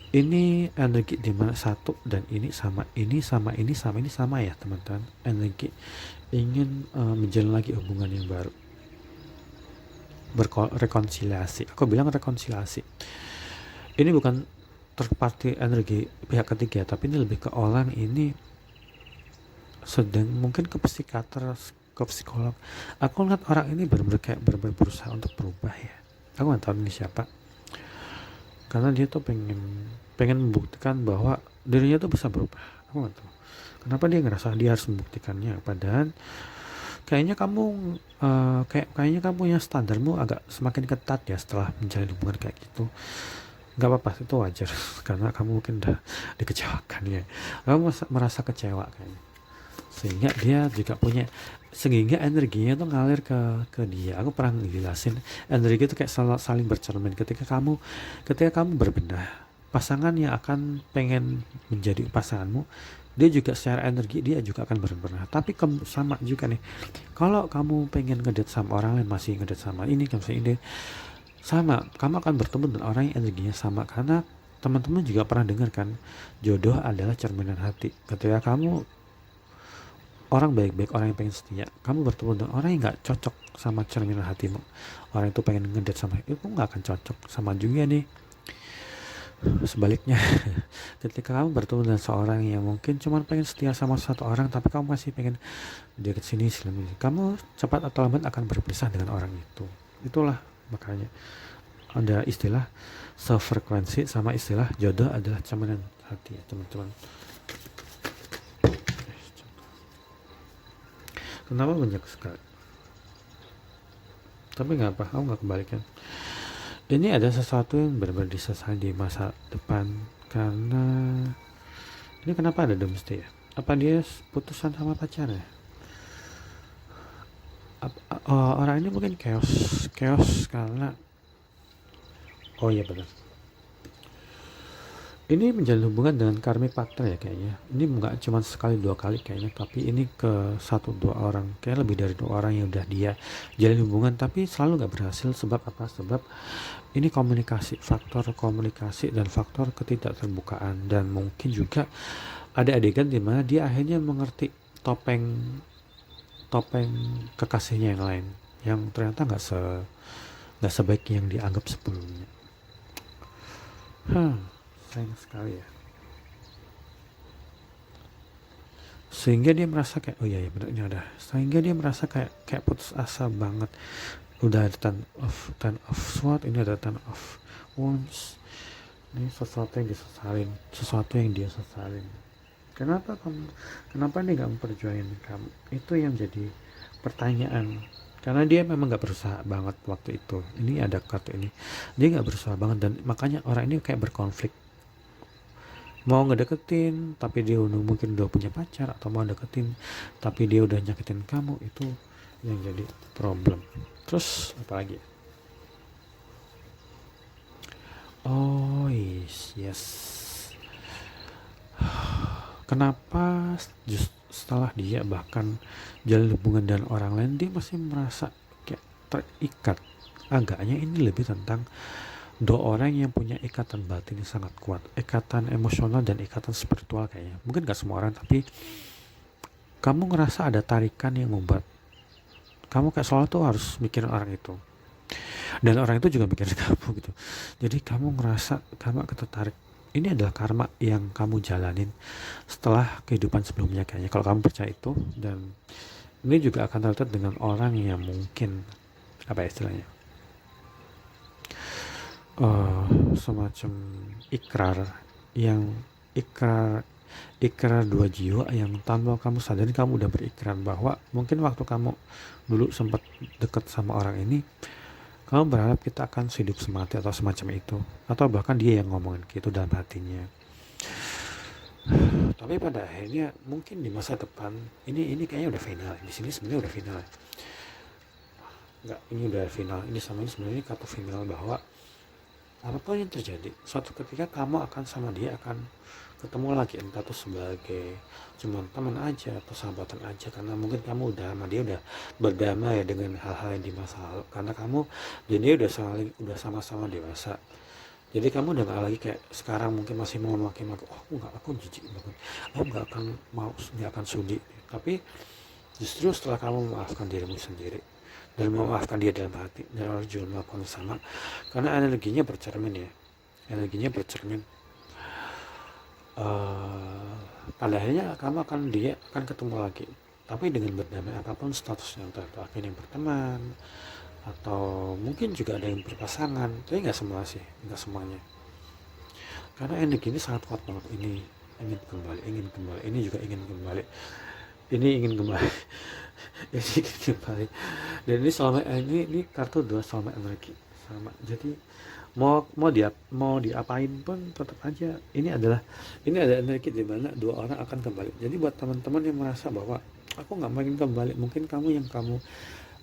A: Ini energi dimana satu dan ini sama ya teman-teman. Energi ingin menjalin lagi hubungan yang baru, rekonsiliasi. Aku bilang rekonsiliasi. Ini bukan terparti energi pihak ketiga, tapi ini lebih ke orang ini sedang mungkin ke psikiater, ke psikolog. Aku lihat orang ini benar-benar kayak berusaha untuk berubah ya. Aku nggak tahu ini siapa, karena dia tuh pengen membuktikan bahwa dirinya tuh bisa berubah. Aku nggak tahu kenapa dia ngerasa dia harus membuktikannya, padahal kayaknya kamu kayaknya kamu punya standarmu agak semakin ketat ya setelah menjalin hubungan kayak gitu. Nggak apa-apa, itu wajar karena kamu mungkin udah dikecewakan ya, kamu merasa kecewa kayaknya, sehingga dia juga sehingga energinya tuh ngalir ke dia. Aku pernah ngejelasin, energi itu kayak saling bercermin. Ketika kamu berbenah, pasangan yang akan pengen menjadi pasanganmu, dia juga secara energi dia juga akan berbenah. Tapi sama juga nih, kalau kamu pengen ngedate sama orang lain, masih ngedate sama ini sama, kamu akan bertemu dengan orang yang energinya sama. Karena teman-teman juga pernah dengar kan, jodoh adalah cerminan hati. Ketika kamu orang baik-baik, orang yang pengen setia, kamu bertemu dengan orang yang nggak cocok sama cerminan hatimu, orang itu pengen ngedate sama itu nggak akan cocok. Sama juga nih sebaliknya, ketika kamu bertemu dengan seorang yang mungkin cuma pengen setia sama satu orang, tapi kamu masih pengen deket sini, kamu cepat atau lambat akan berpisah dengan orang itu. Itulah makanya ada istilah sefrekuensi sama istilah jodoh adalah cerminan hati ya teman-teman. Kenapa banyak sekali, tapi nggak apa, aku nggak kebalikan. Ini ada sesuatu yang benar-benar disesali di masa depan, karena ini kenapa ada domestik ya? Apa dia putusan sama pacarnya? Orang ini mungkin chaos karena iya benar, ini menjalin hubungan dengan karmic partner ya kayaknya. Ini nggak cuma sekali dua kali kayaknya, tapi ini ke 1-2 orang, kayak lebih dari 2 orang yang udah dia jalin hubungan tapi selalu nggak berhasil. Sebab apa? Sebab ini faktor komunikasi dan faktor ketidakterbukaan, dan mungkin juga ada adegan dimana dia akhirnya mengerti topeng kekasihnya yang lain, yang ternyata nggak sebaik yang dianggap sebelumnya. Sayang sekali ya. Sehingga dia merasa kayak iya benarnya ada. Sehingga dia merasa kayak putus asa banget. Udah ada ten of sword, ini ada ten of wands. Ini sesuatu yang dia sesalin. Kenapa dia nggak memperjuangin kamu? Itu yang jadi pertanyaan. Karena dia memang nggak berusaha banget waktu itu. Ini ada kartu ini, dia nggak berusaha banget, dan makanya orang ini kayak berkonflik. Mau ngedeketin tapi dia mungkin udah punya pacar, atau mau deketin tapi dia udah nyakitin kamu. Itu yang jadi problem. Terus apa lagi? Oh yes. Kenapa setelah dia bahkan jalin hubungan dengan orang lain, dia masih merasa kayak terikat? Agaknya ini lebih tentang dua orang yang punya ikatan batin yang sangat kuat, ikatan emosional dan ikatan spiritual kayaknya. Mungkin gak semua orang, tapi kamu ngerasa ada tarikan yang membuat kamu kayak selalu tuh harus mikirin orang itu. Dan orang itu juga mikirin kamu gitu. Jadi kamu ngerasa kamu tertarik. Ini adalah karma yang kamu jalanin setelah kehidupan sebelumnya kayaknya. Kalau kamu percaya itu, dan ini juga akan terlihat dengan orang yang mungkin apa ya istilahnya, semacam ikrar yang ikrar dua jiwa yang tanpa kamu sadari kamu udah berikrar bahwa mungkin waktu kamu dulu sempat deket sama orang ini, kamu berharap kita akan hidup semati atau semacam itu, atau bahkan dia yang ngomongin gitu dalam hatinya. Tapi pada akhirnya mungkin di masa depan ini kayaknya udah final. Di sini sebenarnya udah final. Enggak, ini udah final. Ini sama ini sebenarnya kartu final bahwa apapun yang terjadi, suatu ketika kamu akan sama dia akan ketemu lagi, entah itu sebagai cuma teman aja atau sahabatan aja, karena mungkin kamu udah sama dia udah berdamai dengan hal-hal yang di masa lalu, karena kamu dan dia udah sama-sama dewasa. Jadi kamu udah gak lagi kayak sekarang mungkin masih mau maki-maki, aku jijik banget, aku gak akan sudi. Tapi justru setelah kamu memaafkan dirimu sendiri dan memaafkan dia dalam hati, dan harus juga melakukan sama, karena energinya bercermin pada akhirnya kamu dia akan ketemu lagi, tapi dengan berdamai apapun statusnya, entah itu akhirnya berteman atau mungkin juga ada yang berpasangan. Tapi nggak semuanya, karena energi ini sangat kuat banget. Ini ingin kembali, ini juga ingin kembali, ini ingin kembali ini ingin kembali. Dan ini kartu dua soulmate energi sama. Jadi mau diapain pun tetap aja ini ada energi di mana dua orang akan kembali. Jadi buat teman-teman yang merasa bahwa aku nggak ingin kembali, mungkin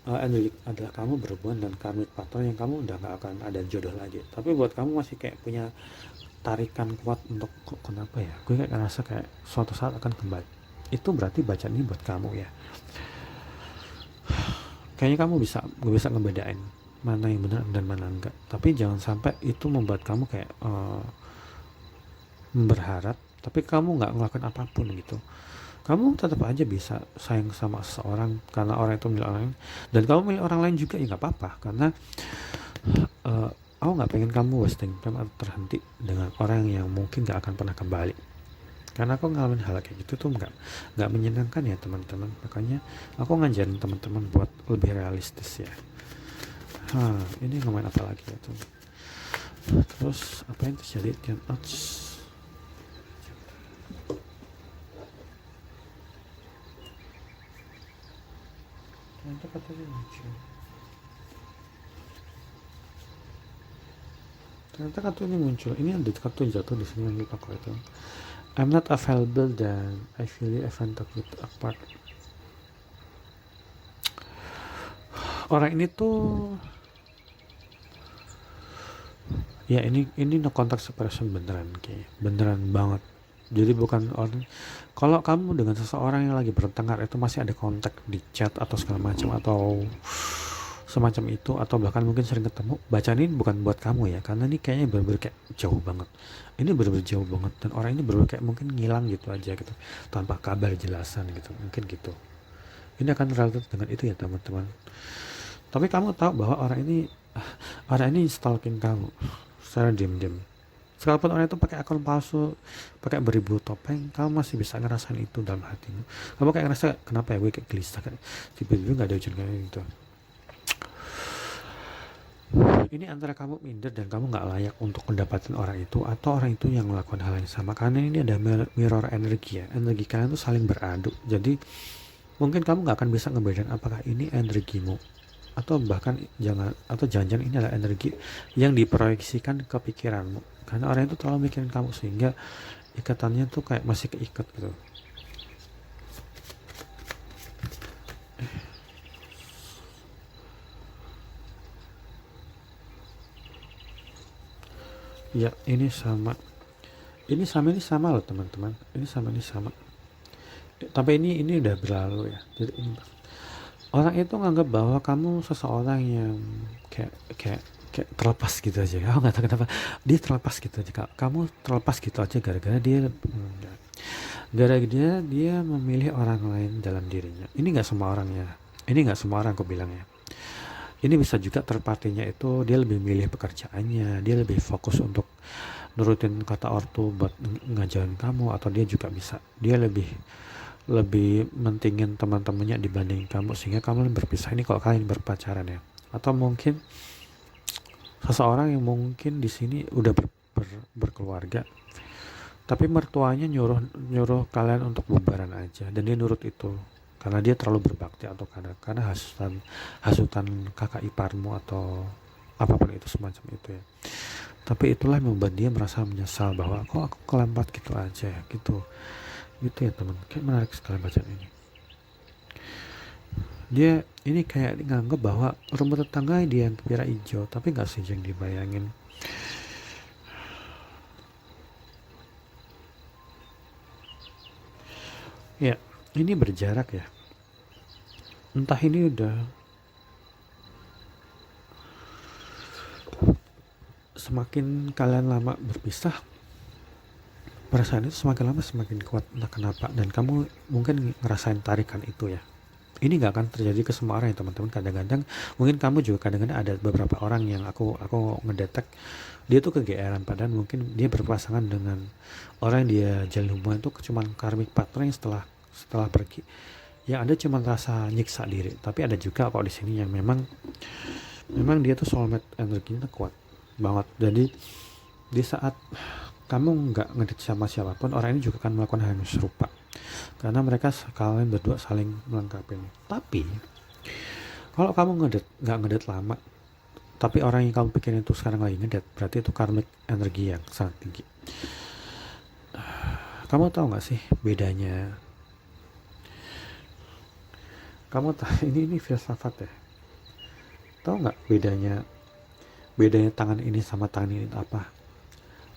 A: energi adalah kamu berhubungan dan karmic partner yang kamu udah nggak akan ada jodoh lagi. Tapi buat kamu masih kayak punya tarikan kuat untuk kenapa ya, gue kayak ngerasa kayak suatu saat akan kembali. Itu berarti bacaan ini buat kamu ya. Kayaknya kamu gue bisa ngebedain mana yang benar dan mana enggak. Tapi jangan sampai itu membuat kamu kayak berharap tapi kamu nggak ngelakuin apapun gitu. Kamu tetap aja bisa sayang sama seseorang karena orang itu milik orang lain, dan kamu milik orang lain juga ya nggak apa-apa, karena aku nggak pengen kamu wasting time atau terhenti dengan orang yang mungkin nggak akan pernah kembali. Karena aku ngalamin hal kayak gitu tuh nggak menyenangkan ya teman-teman. Makanya aku ngajarin teman-teman buat lebih realistis ya. Ini ngomongin apa lagi ya tuh. Terus apa yang terjadi di ternyata katanya muncul. Ternyata kartu ini muncul. Ini ada kartu jatuh di sini yang lupa kok itu. I'm not available dan I feel it even talk it apart. Orang ini tuh ya ini no contact separation beneran banget. Jadi bukan orang, kalau kamu dengan seseorang yang lagi bertengkar itu masih ada kontak di chat atau segala macam atau semacam itu, atau bahkan mungkin sering ketemu, bacaan ini bukan buat kamu ya, karena ini kayaknya bener-bener kayak jauh banget. Ini bener-bener jauh banget dan orang ini bener-bener kayak mungkin ngilang gitu aja gitu tanpa kabar jelasan gitu, mungkin gitu. Ini akan related dengan itu ya teman-teman. Tapi kamu tahu bahwa orang ini stalking kamu secara diam-diam. Sekalipun orang itu pakai akun palsu, pakai beribu topeng, kamu masih bisa ngerasain itu dalam hatimu. Kamu kayak ngerasa kenapa ya gue kayak gelisah, kayak tiba-tiba nggak ada ujung kayak gitu. Ini antara kamu minder dan kamu nggak layak untuk mendapatkan orang itu, atau orang itu yang melakukan hal yang sama. Karena ini ada mirror energi ya, energi kalian tuh saling beradu. Jadi mungkin kamu nggak akan bisa ngebedain apakah ini energimu atau jangan-jangan ini adalah energi yang diproyeksikan ke pikiranmu, karena orang itu terlalu mikirin kamu sehingga ikatannya tuh kayak masih keikat gitu. Ya, ini sama loh teman-teman, ini sama, tapi ini udah berlalu ya. Jadi orang itu nganggap bahwa kamu seseorang yang kayak kayak kayak terlepas gitu aja. Aku nggak tahu kenapa dia terlepas gitu aja. Kamu terlepas gitu aja gara-gara dia memilih orang lain dalam dirinya. Ini nggak semua orang ya. Ini nggak semua orang aku bilang ya. Ini bisa juga terpartinya itu dia lebih milih pekerjaannya, dia lebih fokus untuk nurutin kata ortu buat ngajarin kamu, atau dia juga bisa dia lebih lebih mentingin teman-temannya dibanding kamu, sehingga kamu berpisah. Ini kalau kalian berpacaran ya. Atau mungkin seseorang yang mungkin di sini udah berkeluarga, tapi mertuanya nyuruh nyuruh kalian untuk bubaran aja, dan dia nurut itu karena dia terlalu berbakti, atau karena hasutan kakak iparmu atau apapun itu semacam itu ya. Tapi itulah yang membuat dia merasa menyesal bahwa kok aku kelambat gitu aja gitu. Gitu ya teman, kayak menarik sekali bacaan ini. Dia ini kayak nganggep bahwa rumput tetangga dia yang kepira hijau, tapi nggak sih yang dibayangin. Ya, ini berjarak ya. Entah ini udah semakin kalian lama berpisah, perasaan itu semakin lama semakin kuat, entah kenapa, dan kamu mungkin ngerasain tarikan itu ya. Ini nggak akan terjadi ke semua orang ya teman-teman. Kadang-kadang mungkin kamu juga kadang-kadang ada beberapa orang yang aku ngedetek dia tuh kegeeran, padahal mungkin dia berpasangan dengan orang yang dia jalin hubungan itu cuma karmic partner yang setelah pergi, yang ada cuma rasa nyiksa diri. Tapi ada juga kok di sini yang memang dia tuh soulmate, energinya kuat banget. Jadi di saat kamu nggak ngedit sama siapapun, orang ini juga akan melakukan hal yang serupa karena mereka kalian berdua saling melengkapi. Tapi kalau kamu nggak ngedit lama, tapi orang yang kamu pikirin itu sekarang lagi ngedit, berarti itu karmic energi yang sangat tinggi. Kamu tahu nggak sih bedanya? Kamu tahu ini filsafat ya. Tahu nggak bedanya tangan ini sama tangan ini apa?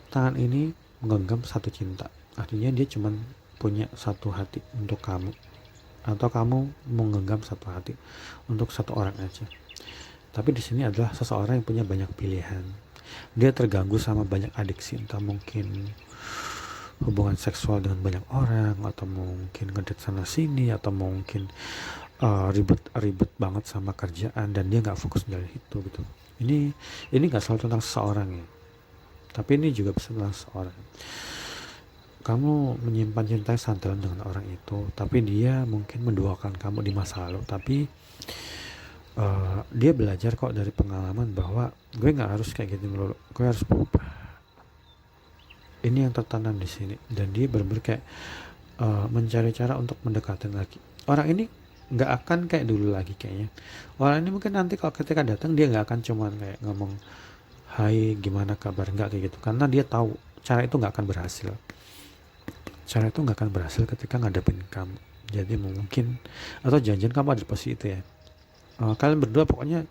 A: Tangan ini menggenggam satu cinta, artinya dia cuman punya satu hati untuk kamu, atau kamu menggenggam satu hati untuk satu orang aja. Tapi di sini adalah seseorang yang punya banyak pilihan. Dia terganggu sama banyak adiksi, entah mungkin hubungan seksual dengan banyak orang, atau mungkin ngedate sana sini, atau mungkin ribet banget sama kerjaan, dan dia nggak fokus dari itu gitu. Ini nggak selalu tentang seseorang ya, tapi ini juga bisa tentang seseorang. Kamu menyimpan cinta sandalan dengan orang itu, tapi dia mungkin menduakan kamu di masa lalu. Tapi dia belajar kok dari pengalaman bahwa gue nggak harus kayak gitu melulu, gue harus berubah. Ini yang tertanam di sini, dan dia benar-benar kayak mencari cara untuk mendekati lagi. Orang ini nggak akan kayak dulu lagi kayaknya. Orang ini mungkin nanti kalau ketika datang dia nggak akan cuman kayak ngomong hai gimana kabar, nggak kayak gitu, karena dia tahu cara itu nggak akan berhasil. Cara itu nggak akan berhasil ketika ngadepin kamu. Jadi mungkin, atau janjian kamu ada di posisi itu ya. Kalian berdua pokoknya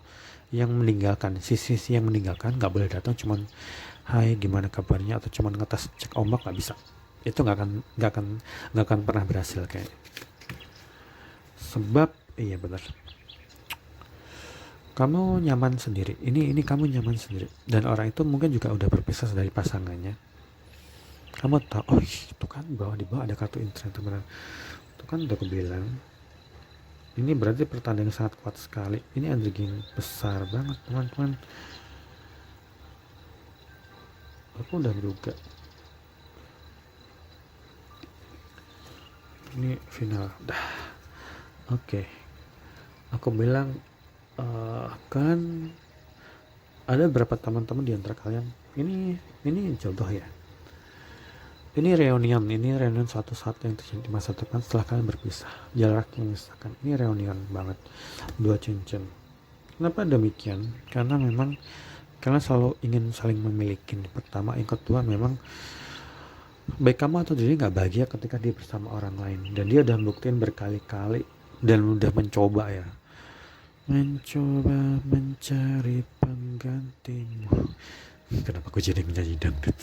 A: yang meninggalkan, sisi yang meninggalkan nggak boleh datang cuman hai gimana kabarnya, atau cuman ngetes cek ombak, nggak bisa. Itu nggak akan pernah berhasil kayak. Sebab iya benar, kamu nyaman sendiri. Ini kamu nyaman sendiri, dan orang itu mungkin juga udah berpisah dari pasangannya. Kamu tahu, oh itu kan di bawah ada kartu insight teman. Itu kan udah aku bilang. Ini berarti pertanda yang sangat kuat sekali. Ini energi yang besar banget teman-teman. Aku udah menduga. Ini final. Dah. Oke. Aku bilang kan ada berapa teman-teman di antara kalian ini jodoh ya. Ini reunion suatu saat yang terjadi di masa depan setelah kalian berpisah. Jarak yang memisahkan. Ini reunion banget. Dua cincin. Kenapa demikian? Karena memang kalian selalu ingin saling memiliki. Pertama, yang kedua memang baik kamu atau diri nggak bahagia ketika dia bersama orang lain, dan dia udah buktiin berkali-kali dan udah mencoba mencari penggantimu, Kenapa aku jadi menyanyi dangdut?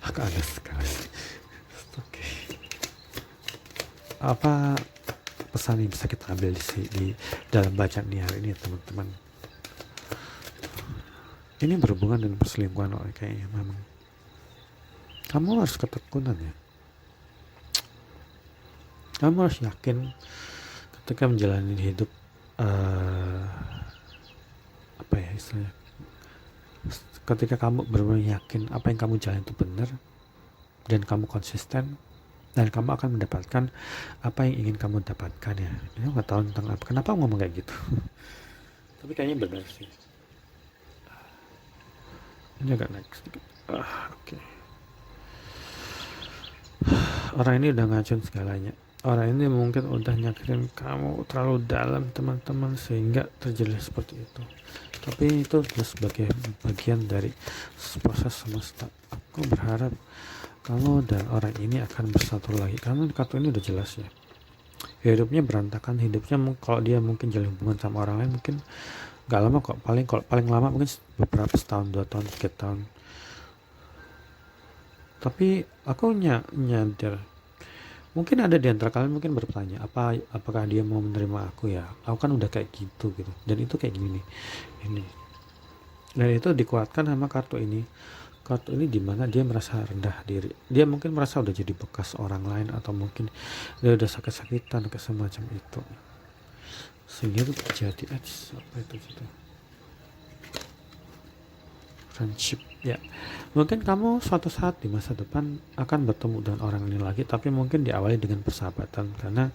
A: Aku aneh sekali. Oke. Apa pesan yang bisa kita ambil di dalam bacaan di hari ini ya teman-teman? Ini berhubungan dengan perselingkuhan kayaknya memang. Kamu harus ketekunan ya. Kamu harus yakin ketika menjalani hidup apa ya istilahnya, ketika kamu benar-benar yakin apa yang kamu jalan itu benar dan kamu konsisten, dan kamu akan mendapatkan apa yang ingin kamu dapatkan ya. Ini nggak tahu tentang apa, kenapa aku ngomong kayak gitu. Tapi kayaknya benar sih. Ini agak naik sedikit. Oke. Orang ini udah ngacun segalanya. Orang ini mungkin udah nyakitin kamu terlalu dalam teman-teman sehingga terjadi seperti itu. Tapi itu sebagai bagian dari proses semesta. Aku berharap kamu dan orang ini akan bersatu lagi, karena kartu ini udah jelas ya. Hidupnya berantakan, hidupnya kalau dia mungkin jalin hubungan sama orang lain mungkin gak lama kok, paling lama mungkin beberapa tahun, 2 tahun, 3 tahun. Tapi aku nyadar mungkin ada di antara kalian mungkin bertanya, apakah dia mau menerima aku ya, aku kan udah kayak gitu, dan itu kayak gini ini, dan itu dikuatkan sama kartu ini dimana dia merasa rendah diri, dia mungkin merasa udah jadi bekas orang lain, atau mungkin dia udah sakit-sakitan ke semacam itu, sehingga itu terjadi apa itu gitu. Friendship ya, mungkin kamu suatu saat di masa depan akan bertemu dengan orang ini lagi, tapi mungkin diawali dengan persahabatan. Karena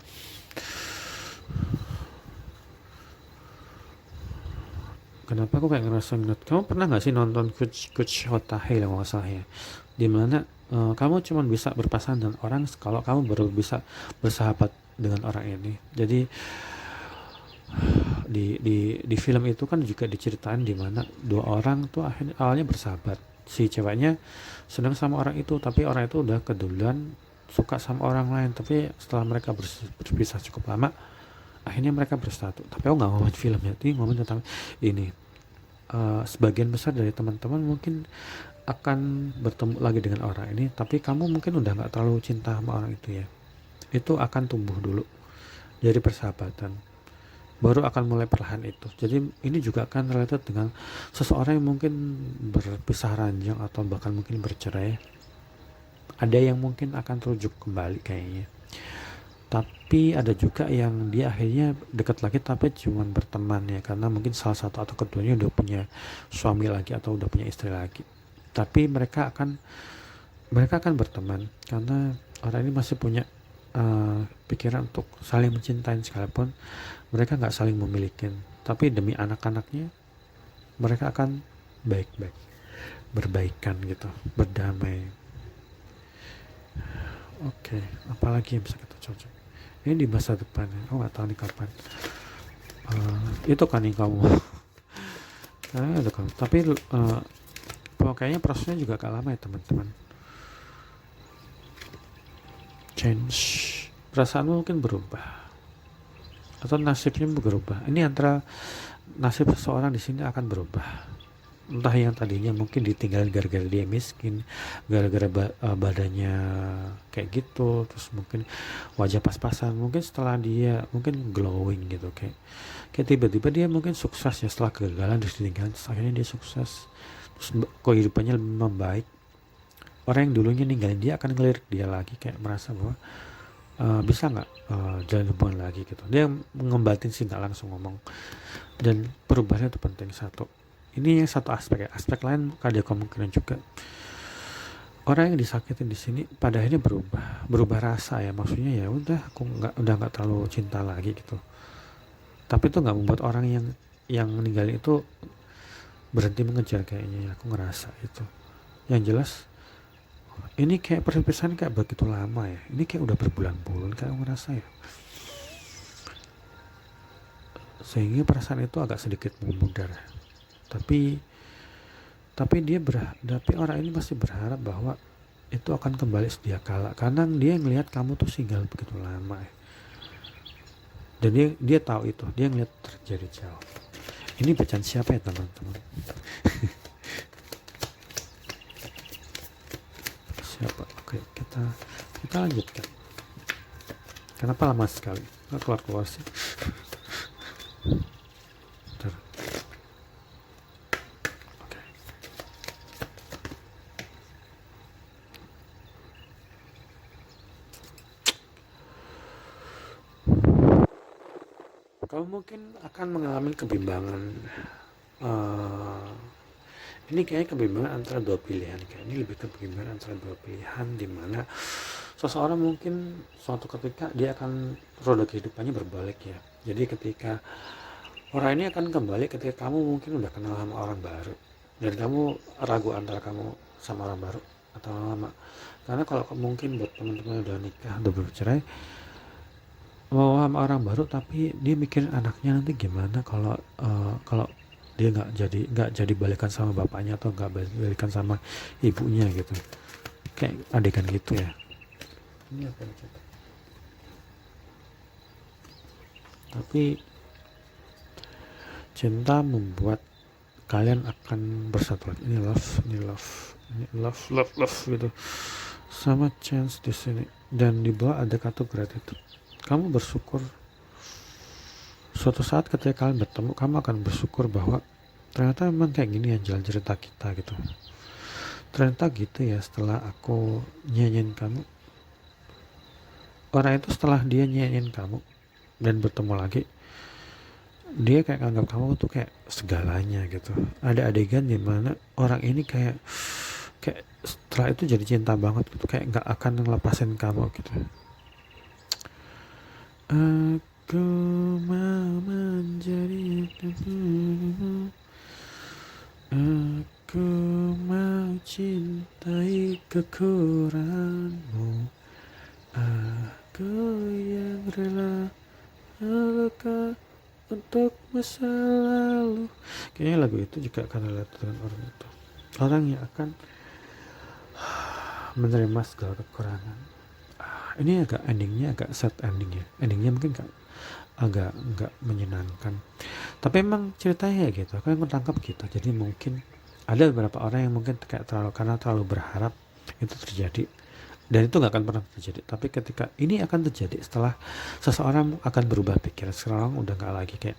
A: kenapa aku kayak ngerasa kamu pernah nggak sih nonton Coach Hotahe lah nggak salah ya, dimana kamu cuma bisa berpasangan dengan orang kalau kamu baru bisa bersahabat dengan orang ini. Jadi di film itu kan juga diceritain dimana 2 orang tuh awalnya bersahabat. Si ceweknya senang sama orang itu, tapi orang itu udah keduluan suka sama orang lain. Tapi setelah mereka berpisah cukup lama, akhirnya mereka bersatu. Tapi aku nggak ngomongin film ya, ini ngomongin tentang ini. Sebagian besar dari teman-teman mungkin akan bertemu lagi dengan orang ini, tapi kamu mungkin udah nggak terlalu cinta sama orang itu ya. Itu akan tumbuh dulu dari persahabatan, baru akan mulai perlahan itu. Jadi ini juga akan related dengan seseorang yang mungkin berpisah ranjang atau bahkan mungkin bercerai. Ada yang mungkin akan terujuk kembali kayaknya, tapi ada juga yang dia akhirnya dekat lagi tapi cuman berteman ya, karena mungkin salah satu atau keduanya udah punya suami lagi atau udah punya istri lagi. Tapi mereka akan berteman karena orang ini masih punya pikiran untuk saling mencintai, sekalipun mereka nggak saling memiliki. Tapi demi anak-anaknya mereka akan baik-baik, berbaikan gitu, berdamai. Oke, apalagi yang bisa kita cocok ini di masa depan ya. Aku nggak tahu nih kapan. Itu kan yang kamu itu kan. Tapi kayaknya prosesnya juga gak lama ya teman-teman. Change, perasaanmu mungkin berubah atau nasibnya berubah. Ini antara nasib seseorang di sini akan berubah. Entah yang tadinya mungkin ditinggalin gara-gara dia miskin, gara-gara badannya kayak gitu, terus mungkin wajah pas-pasan, mungkin setelah dia mungkin glowing gitu, kayak tiba-tiba dia mungkin sukses ya, setelah kegagalan terus ditinggalin, terus akhirnya dia sukses, terus kehidupannya lebih membaik. Orang yang dulunya ninggalin dia akan ngelirik dia lagi, kayak merasa bahwa bisa nggak jalan hubungan lagi gitu. Dia ngembatin sih, nggak langsung ngomong. Dan perubahannya itu penting satu. Ini yang satu aspek ya. Aspek lain ada kemungkinan juga orang yang disakitin di sini pada akhirnya berubah rasa ya. Maksudnya ya udah, aku udah nggak terlalu cinta lagi gitu. Tapi itu nggak membuat orang yang ninggalin itu berhenti mengejar kayaknya ya. Aku ngerasa itu. Yang jelas ini kayak perpisahan kayak begitu lama ya. Ini kayak udah berbulan-bulan kayak aku ngerasa ya. Sehingga perasaan itu agak sedikit memudar. Tapi orang ini masih berharap bahwa itu akan kembali sedia kala, karena dia ngelihat kamu tuh single begitu lama ya. Dan dia tahu itu, dia ngelihat terjadi jauh. Ini bacaan siapa ya teman-teman? Siapa? Oke, kita lanjutkan. Kenapa lama sekali? Nggak keluar sih. Bentar. Oke. Kamu mungkin akan mengalami kebimbangan. Ini kayaknya kebimbangan antara dua pilihan. Kayak ini lebih kebimbangan antara dua pilihan, di mana seseorang mungkin suatu ketika dia akan roda kehidupannya berbalik ya. Jadi ketika orang ini akan kembali ketika kamu mungkin udah kenal sama orang baru, dan kamu ragu antara kamu sama orang baru atau orang lama. Karena kalau mungkin buat teman-teman yang udah nikah, udah bercerai, mau sama orang baru tapi dia mikirin anaknya nanti gimana kalau dia nggak jadi balikan sama bapaknya atau nggak balikan sama ibunya gitu, kayak adegan gitu ya. Ini apa nih, tapi cinta membuat kalian akan bersatu lagi. Ini love gitu, sama chance di sini. Dan di bawah ada kata gratitude. Kamu bersyukur suatu saat ketika kalian bertemu, kamu akan bersyukur bahwa ternyata memang kayak gini ya jalan cerita kita gitu. Ternyata gitu ya, setelah aku nyanyiin kamu, orang itu setelah dia nyanyiin kamu dan bertemu lagi, dia kayak anggap kamu tuh kayak segalanya gitu. Ada adegan dimana orang ini kayak setelah itu jadi cinta banget gitu, kayak nggak akan ngelepasin kamu gitu. Aku mau menjadi aku mau cintai kekuranganmu, aku yang rela luka untuk masa lalu. Kayaknya lagu itu juga akan relate dengan orang itu, orang yang akan menerima segala kekurangan. Ini endingnya agak sad ending ya. Endingnya mungkin agak nggak menyenangkan. Tapi emang ceritanya gitu, aku yang ketangkap gitu. Jadi mungkin ada beberapa orang yang mungkin kayak terlalu berharap itu terjadi, dan itu nggak akan pernah terjadi. Tapi ketika ini akan terjadi setelah seseorang akan berubah pikiran. Sekarang udah nggak lagi kayak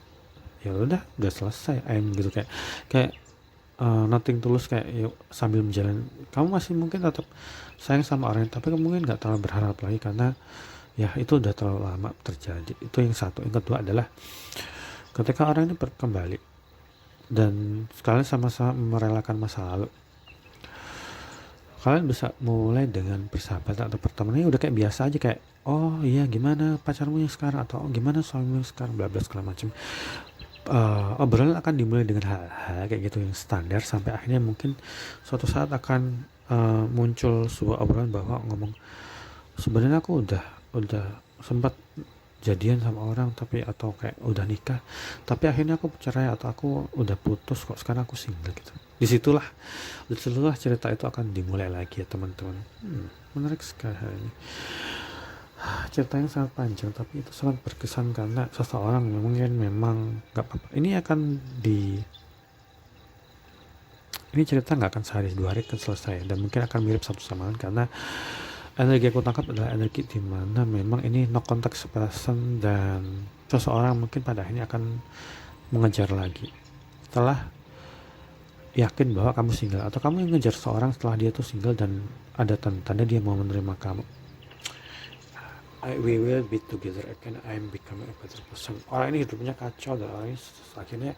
A: ya udah selesai gitu, kayak nothing tulus, kayak yuk sambil menjalani. Kamu masih mungkin tetap sayang sama orang, tapi kamu mungkin nggak terlalu berharap lagi karena ya itu udah terlalu lama terjadi. Itu yang satu. Yang kedua adalah ketika orang ini kembali dan sekalian sama-sama merelakan masa lalu, kalian bisa mulai dengan persahabatan atau pertemanannya udah kayak biasa aja, kayak oh iya gimana pacarmu yang sekarang, atau oh, gimana suamimu yang sekarang, bla bla segala macam. Obrolan akan dimulai dengan hal-hal kayak gitu yang standar, sampai akhirnya mungkin suatu saat akan muncul sebuah obrolan bahwa ngomong, sebenarnya aku udah sempat jadian sama orang, tapi atau kayak udah nikah tapi akhirnya aku cerai, atau aku udah putus kok, sekarang aku single gitu. Disitulah cerita itu akan dimulai lagi ya teman-teman. Menarik sekali hari ini. Cerita yang sangat panjang tapi itu sangat berkesan karena seseorang memang nggak apa-apa. Ini cerita nggak akan sehari dua hari kan selesai, dan mungkin akan mirip satu sama lain karena energi aku tangkap adalah energi di mana memang ini no contact person, dan seseorang mungkin pada akhirnya akan mengejar lagi setelah yakin bahwa kamu single, atau kamu yang ngejar seorang setelah dia tuh single dan ada tanda dia mau menerima kamu. We will be together again, I am becoming a better person. Orang ini hidupnya kacau, dan orang ini akhirnya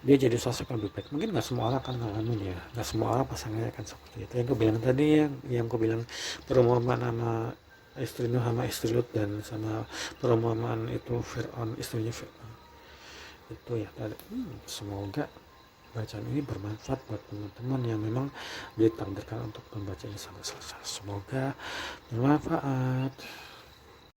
A: dia jadi sosok yang lebih baik. Mungkin nggak semua orang akan ngalamin ya, nggak semua orang pasangannya akan seperti itu. Yang aku bilang tadi, yang aku bilang perumpamaan sama istri Nuh sama istri Lut, dan sama perumpamaan itu Fir'aun istrinya Fir'aun itu ya tadi. Semoga bacaan ini bermanfaat buat teman-teman yang memang ditakdirkan untuk membacanya sampai selesai. Semoga bermanfaat.